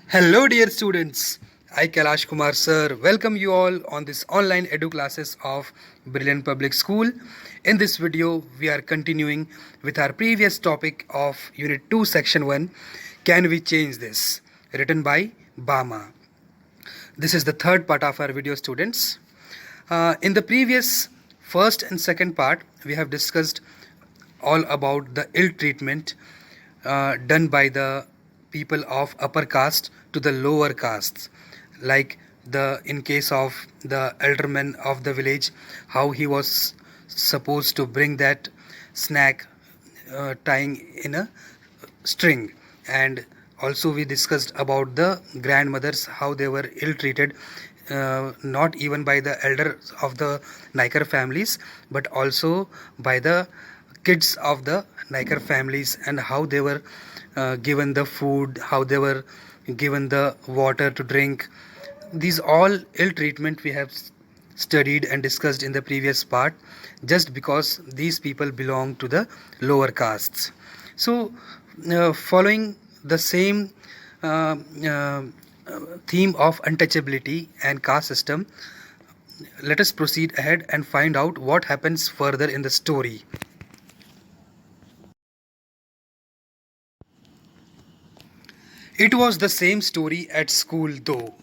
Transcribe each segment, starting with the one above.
Hello dear students, I Kailash Kumar sir welcome you all on this online edu classes of Brilliant Public School. In this video we are continuing with our previous topic of Unit 2 Section 1, Can We Change This? Written by Bama. This is the third part of our video students. In the previous first and second part we have discussed all about the ill treatment done by the people of upper caste to the lower castes, like the in case of the elderman of the village, how he was supposed to bring that snack tying in a string. And also we discussed about the grandmothers, how they were ill treated, not even by the elders of the Naikar families but also by the kids of the Naikar families, and how they were given the food, how they were given the water to drink. These all ill treatment we have studied and discussed in the previous part, just because these people belong to the lower castes. So following the same theme of untouchability and caste system, let us proceed ahead and find out what happens further in the story. It was the same story at school though.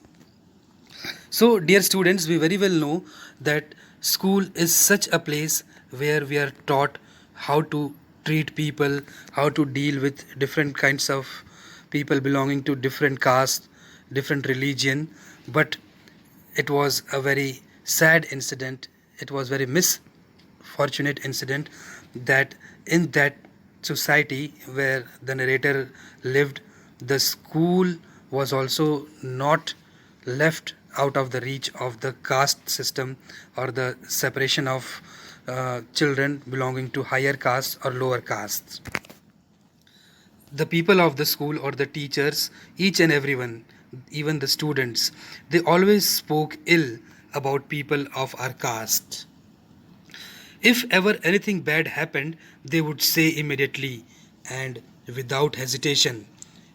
So, dear students, we very well know that school is such a place where we are taught how to treat people, how to deal with different kinds of people belonging to different castes, different religion. But it was a very sad incident. It was very misfortunate incident that in that society where the narrator lived, the school was also not left out of the reach of the caste system or the separation of children belonging to higher castes or lower castes. The people of the school or the teachers, each and everyone, even the students, they always spoke ill about people of our caste. If ever anything bad happened, they would say immediately and without hesitation,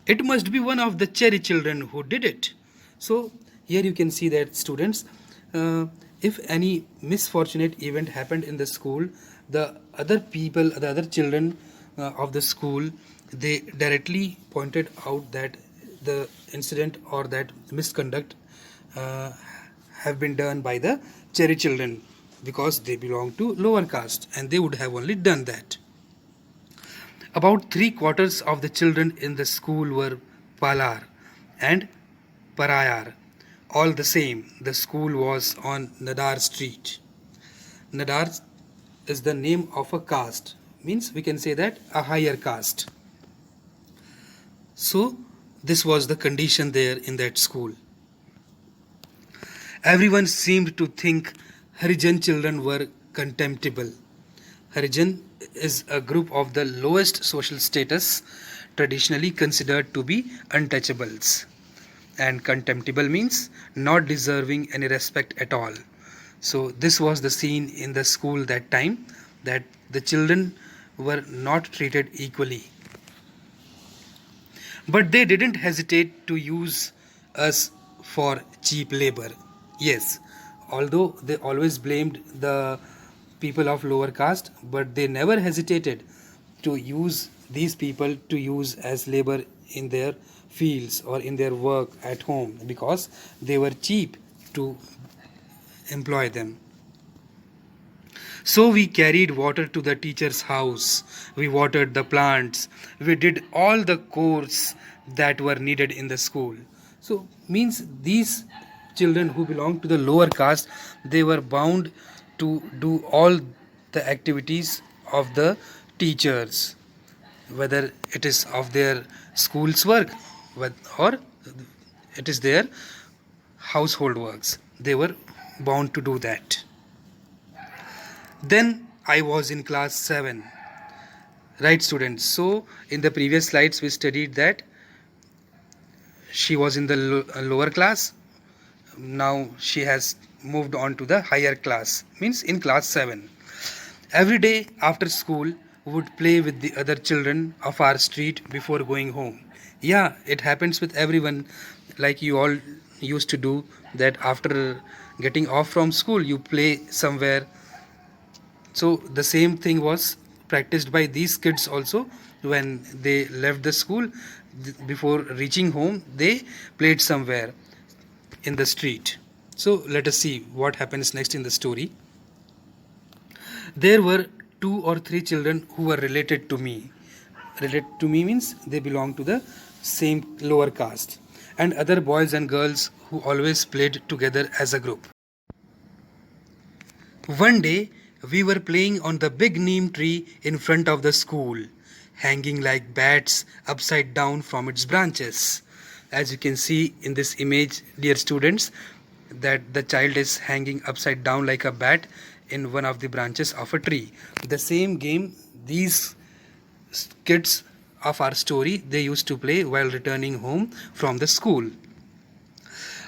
it must be one of the cherry children who did it. So, here you can see that students, if any misfortunate event happened in the school, the other people, the other children of the school, they directly pointed out that the incident or that misconduct uh, have been done by the cherry children, because they belong to lower caste and they would have only done that. About 3/4 of the children in the school were Palar and Parayar. All the same, the school was on Nadar Street. Nadar is the name of a caste, means we can say that a higher caste. So, this was the condition there in that school. Everyone seemed to think Harijan children were contemptible. Harijan is a group of the lowest social status, traditionally considered to be untouchables. And contemptible means not deserving any respect at all. So this was the scene in the school that time, that the children were not treated equally. But they didn't hesitate to use us for cheap labor. Yes, although they always blamed the people of lower caste, but they never hesitated to use these people to use as labor in their fields or in their work at home, because they were cheap to employ them. So we carried water to the teacher's house, we watered the plants, we did all the chores that were needed in the school. So means these children who belong to the lower caste, they were bound to do all the activities of the teachers, whether it is of their school's work or it is their household works. They were bound to do that. Then I was in class 7. Right, students? So in the previous slides we studied that she was in the lower class. Now she has moved on to the higher class, means in class 7. Every day after school we would play with the other children of our street before going home. Yeah, it happens with everyone. Like you all used to do that after getting off from school, you play somewhere. So the same thing was practiced by these kids also when they left the school. Before reaching home, they played somewhere in the street. So let us see what happens next in the story. There were two or three children who were related to me. Related to me means they belong to the same lower caste, and other boys and girls who always played together as a group. One day, we were playing on the big neem tree in front of the school, hanging like bats upside down from its branches. As you can see in this image, dear students, that the child is hanging upside down like a bat in one of the branches of a tree. The same game these kids of our story they used to play while returning home from the school.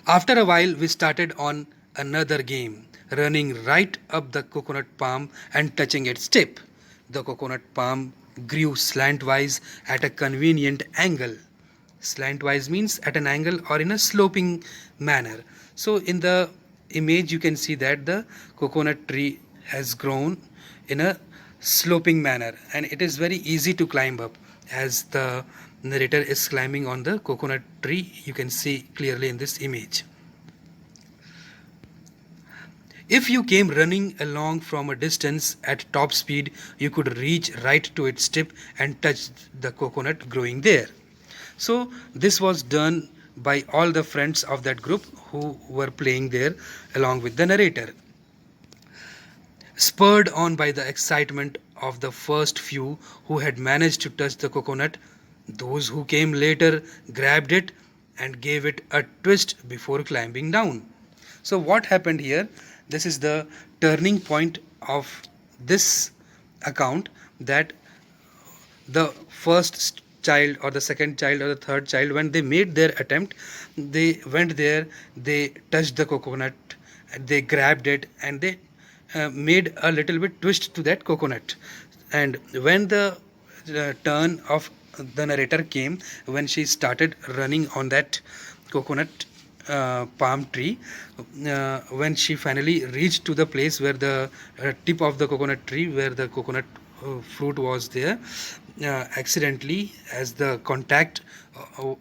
After a while, we started on another game, running right up the coconut palm and touching its tip. The coconut palm grew slantwise at a convenient angle. Slantwise means at an angle or in a sloping manner. So, in the image, you can see that the coconut tree has grown in a sloping manner and it is very easy to climb up as the narrator is climbing on the coconut tree. You can see clearly in this image. If you came running along from a distance at top speed, you could reach right to its tip and touch the coconut growing there. So, this was done by all the friends of that group who were playing there along with the narrator. Spurred on by the excitement of the first few who had managed to touch the coconut, those who came later grabbed it and gave it a twist before climbing down. So, what happened here? This is the turning point of this account, that the first child or the second child or the third child, when they made their attempt, they went there, they touched the coconut, they grabbed it, and they made a little bit twist to that coconut. And when the turn of the narrator came, when she started running on that coconut palm tree, when she finally reached to the place where the tip of the coconut tree, where the coconut fruit was there, accidentally, as the contact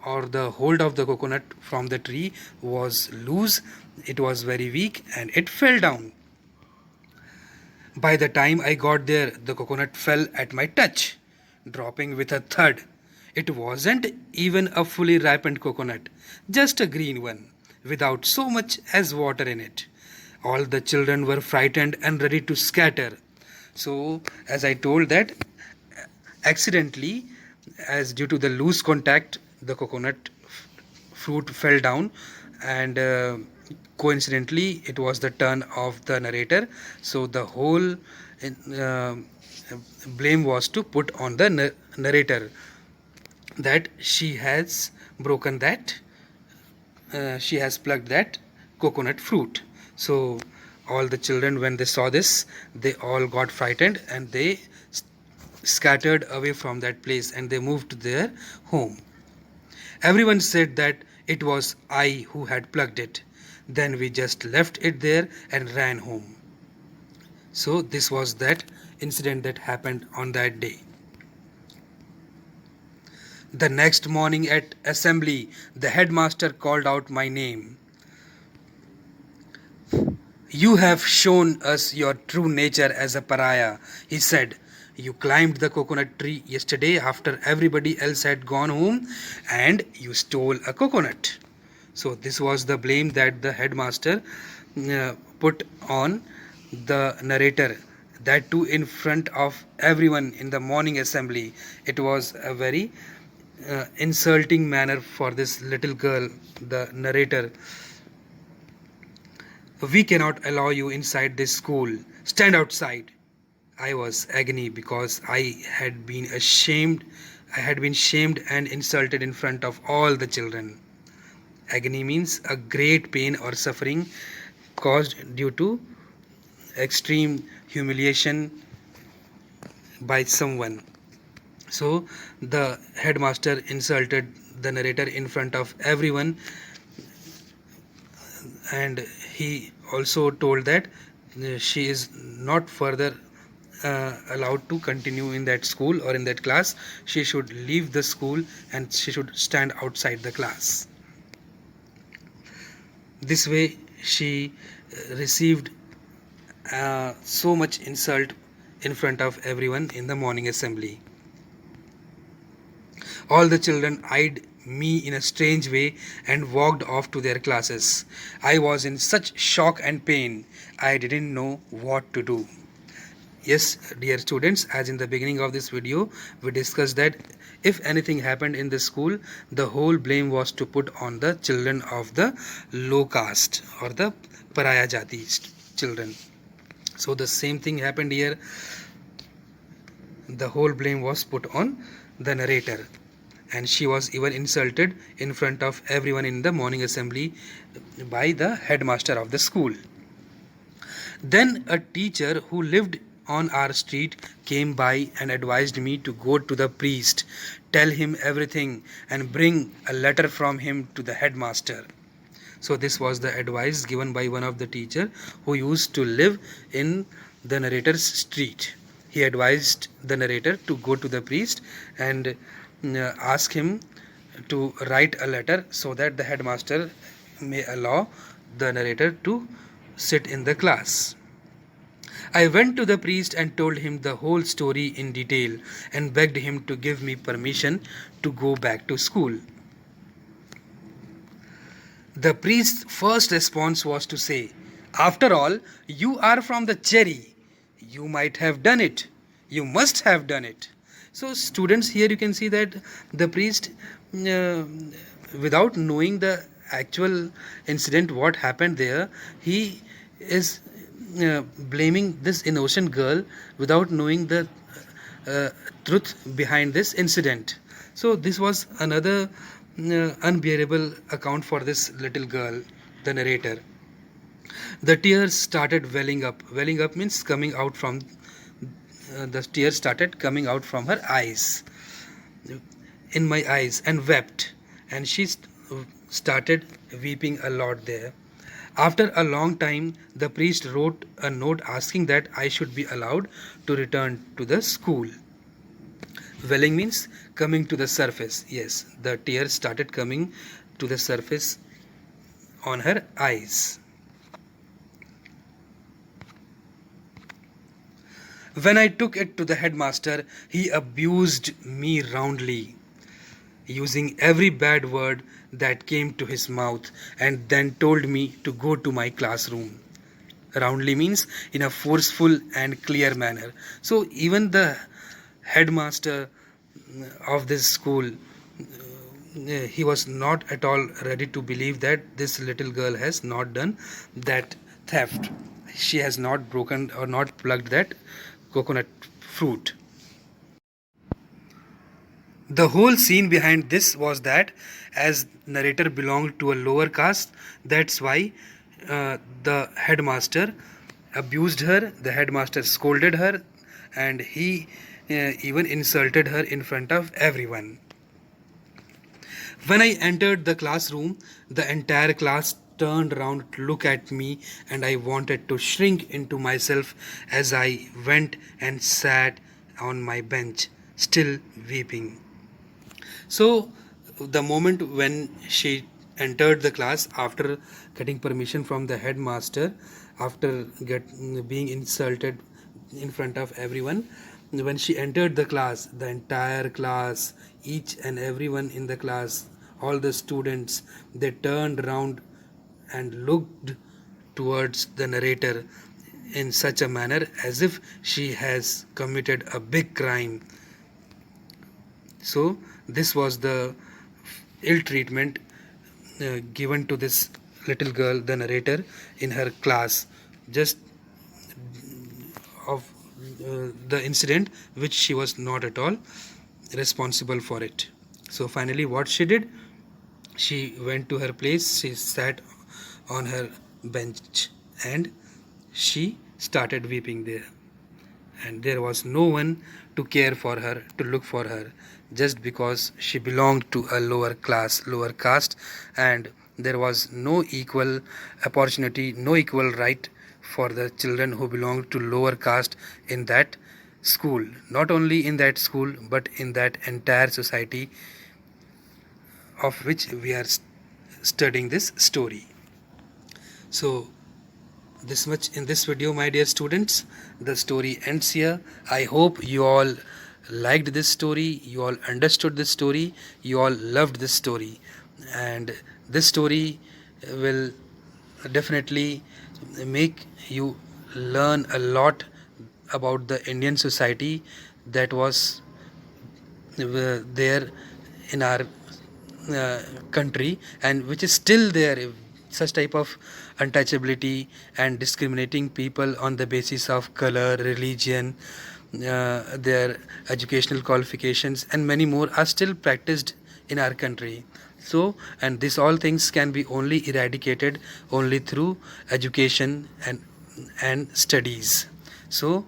or the hold of the coconut from the tree was loose, it was very weak and it fell down. By the time I got there, the coconut fell at my touch, dropping with a thud. It wasn't even a fully ripened coconut, just a green one, without so much as water in it. All the children were frightened and ready to scatter. So, as I told that, accidentally, as due to the loose contact, the coconut fruit fell down, and coincidentally it was the turn of the narrator, so the whole uh, blame was to put on the narrator, that she has broken that, she has plucked that coconut fruit. So all the children, when they saw this, they all got frightened and they scattered away from that place and they moved to their home. Everyone said that it was I who had plucked it. Then we just left it there and ran home. So, this was that incident that happened on that day. The next morning at assembly, the headmaster called out my name. You have shown us your true nature as a pariah, he said. You climbed the coconut tree yesterday after everybody else had gone home and you stole a coconut. So, this was the blame that the headmaster put on the narrator, that too in front of everyone in the morning assembly. It was a very insulting manner for this little girl, the narrator. We cannot allow you inside this school. Stand outside. I was agony because I had been ashamed. I had been shamed and insulted in front of all the children. Agony means a great pain or suffering caused due to extreme humiliation by someone. So the headmaster insulted the narrator in front of everyone, and he also told that she is not further allowed to continue in that school or in that class. She should leave the school and she should stand outside the class. This way she received so much insult in front of everyone in the morning assembly. All the children eyed me in a strange way and walked off to their classes. I was in such shock and pain, I didn't know what to do. Yes, dear students, as in the beginning of this video, we discussed that if anything happened in the school, the whole blame was to put on the children of the low caste or the Paraya Jati children. So the same thing happened here. The whole blame was put on the narrator, and she was even insulted in front of everyone in the morning assembly by the headmaster of the school. Then a teacher who lived on our street came by and advised me to go to the priest, tell him everything, and bring a letter from him to the headmaster. So this was the advice given by one of the teacher who used to live in the narrator's street. He advised the narrator to go to the priest and ask him to write a letter so that the headmaster may allow the narrator to sit in the class. I went to the priest and told him the whole story in detail and begged him to give me permission to go back to school. The priest's first response was to say, "After all, you are from the cherry. You might have done it. You must have done it." So students, here you can see that the priest, without knowing the actual incident, what happened there, he is blaming this innocent girl without knowing the uh, truth behind this incident. So this was another unbearable account for this little girl, the narrator. The tears started welling up. Welling up means coming out from the tears started coming out from her eyes, in my eyes, and wept. And she started weeping a lot there. After a long time, the priest wrote a note asking that I should be allowed to return to the school. Welling means coming to the surface. Yes, the tears started coming to the surface on her eyes. When I took it to the headmaster, he abused me roundly, using every bad word that came to his mouth, and then told me to go to my classroom. Roundly means in a forceful and clear manner. So even the headmaster of this school, he was not at all ready to believe that this little girl has not done that theft. She has not broken or not plucked that coconut fruit. The whole scene behind this was that as narrator belonged to a lower caste, that's why the headmaster abused her, the headmaster scolded her, and he even insulted her in front of everyone. When I entered the classroom, the entire class turned around to look at me, and I wanted to shrink into myself as I went and sat on my bench, still weeping. So, the moment when she entered the class after getting permission from the headmaster, after being insulted in front of everyone, when she entered the class, the entire class, each and everyone in the class, all the students, they turned around and looked towards the narrator in such a manner as if she has committed a big crime. So this was the ill treatment given to this little girl, the narrator, in her class, just of the incident which she was not at all responsible for it. So finally what she did, she went to her place, she sat on her bench, and she started weeping there. and there was no one to care for her, to look for her, just because she belonged to a lower class, lower caste, and there was no equal opportunity, no equal right for the children who belonged to lower caste in that school. Not only in that school, but in that entire society of which we are studying this story. So this much in this video, my dear students. The story ends here. I hope you all liked this story, you all understood this story, you all loved this story, and this story will definitely make you learn a lot about the Indian society that was there in our country, and which is still there. Such type of untouchability and discriminating people on the basis of color, religion, their educational qualifications, and many more are still practiced in our country. So, and this all things can be only eradicated only through education and studies. So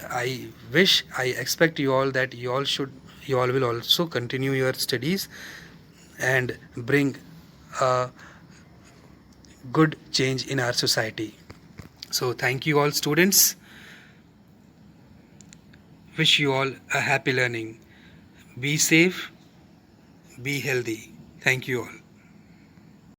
I wish, I expect you all that you all will also continue your studies and bring a good change in our society. So thank you all students. Wish you all a happy learning. Be safe, be healthy. Thank you all.